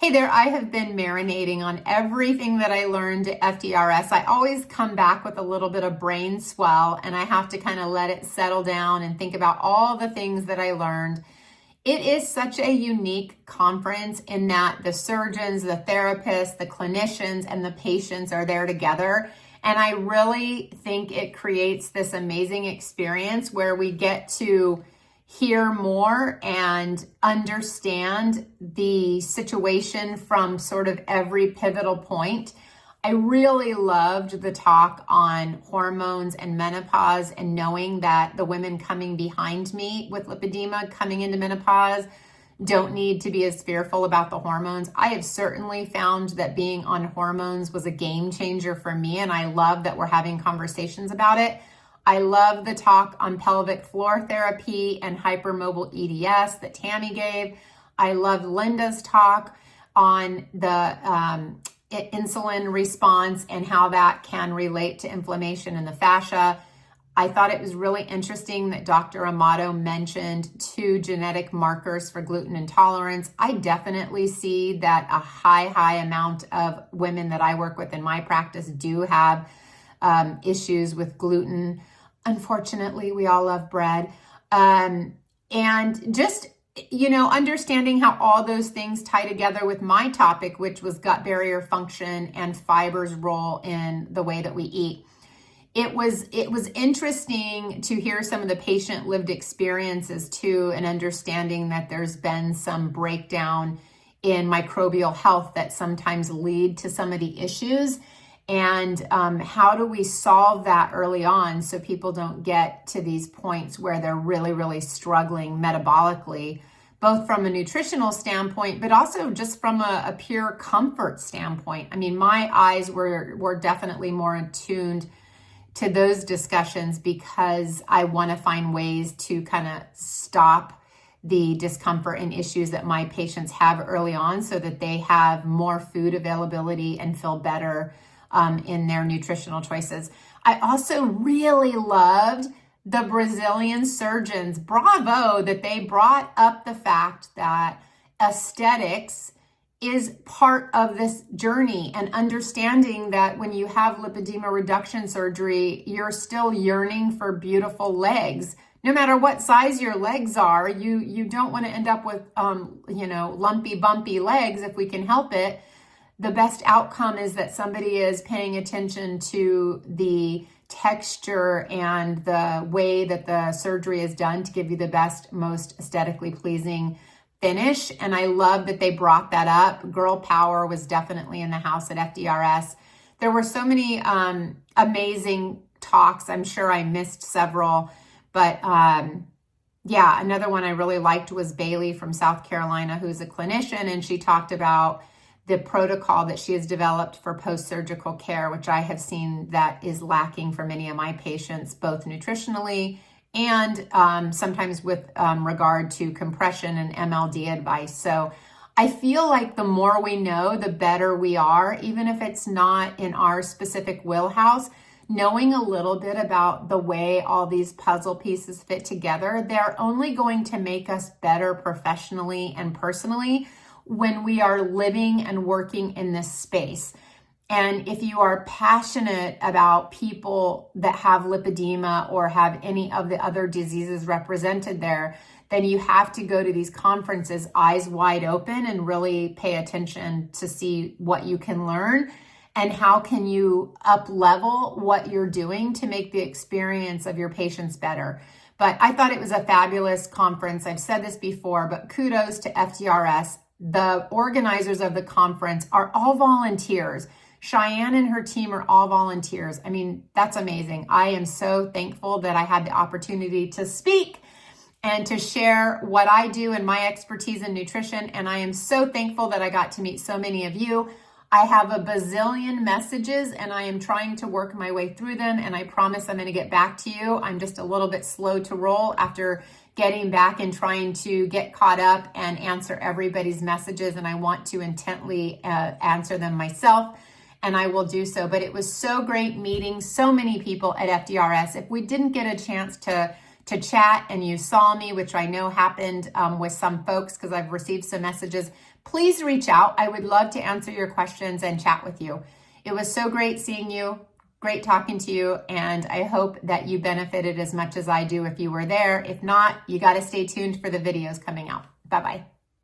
Hey there, I have been marinating on everything that I learned at FDRS. I always come back with a little bit of brain swell and I have to kind of let it settle down and think about all the things that I learned. It is such a unique conference in that the surgeons, the therapists, the clinicians, and the patients are there together. And I really think it creates this amazing experience where we get to hear more and understand the situation from sort of every pivotal point. I really loved the talk on hormones and menopause and knowing that the women coming behind me with lipedema coming into menopause don't need to be as fearful about the hormones. I have certainly found that being on hormones was a game changer for me, and I love that we're having conversations about it. I love the talk on pelvic floor therapy and hypermobile EDS that Tammy gave. I love Linda's talk on the insulin response and how that can relate to inflammation in the fascia. I thought it was really interesting that Dr. Amato mentioned 2 genetic markers for gluten intolerance. I definitely see that a high amount of women that I work with in my practice do have issues with gluten. Unfortunately, we all love bread. And just, understanding how all those things tie together with my topic, which was gut barrier function and fiber's role in the way that we eat. It was interesting to hear some of the patient lived experiences too, and understanding that there's been some breakdown in microbial health that sometimes lead to some of the issues. And how do we solve that early on so people don't get to these points where they're really struggling metabolically, both from a nutritional standpoint, but also just from a pure comfort standpoint. I mean, my eyes were definitely more attuned to those discussions because I want to find ways to kind of stop the discomfort and issues that my patients have early on so that they have more food availability and feel better in their nutritional choices. I also really loved the Brazilian surgeons. Bravo that they brought up the fact that aesthetics is part of this journey, and understanding that when you have lipedema reduction surgery, you're still yearning for beautiful legs. No matter what size your legs are, you don't want to end up with lumpy, bumpy legs if we can help it. The best outcome is that somebody is paying attention to the texture and the way that the surgery is done to give you the best, most aesthetically pleasing finish. And I love that they brought that up. Girl power was definitely in the house at FDRS. There were so many amazing talks. I'm sure I missed several, but another one I really liked was Bailey from South Carolina, who's a clinician, and she talked about the protocol that she has developed for post-surgical care, which I have seen that is lacking for many of my patients, both nutritionally and sometimes with regard to compression and MLD advice. So I feel like the more we know, the better we are, even if it's not in our specific wheelhouse. Knowing a little bit about the way all these puzzle pieces fit together, they're only going to make us better professionally and personally when we are living and working in this space. And if you are passionate about people that have lipedema or have any of the other diseases represented there, then you have to go to these conferences eyes wide open and really pay attention to see what you can learn and how can you up level what you're doing to make the experience of your patients better. But I thought it was a fabulous conference. I've said this before, but kudos to FDRS. The organizers of the conference are all volunteers. Cheyenne and her team are all volunteers. I mean, that's amazing. I am so thankful that I had the opportunity to speak and to share what I do and my expertise in nutrition. And I am so thankful that I got to meet so many of you. I have a bazillion messages and I am trying to work my way through them. And I promise I'm going to get back to you. I'm just a little bit slow to roll after getting back and trying to get caught up and answer everybody's messages. And I want to intently answer them myself. And I will do so. But it was so great meeting so many people at FDRS. If we didn't get a chance to chat and you saw me, which I know happened with some folks because I've received some messages, please reach out. I would love to answer your questions and chat with you. It was so great seeing you, great talking to you, and I hope that you benefited as much as I do if you were there. If not, you got to stay tuned for the videos coming out. Bye-bye.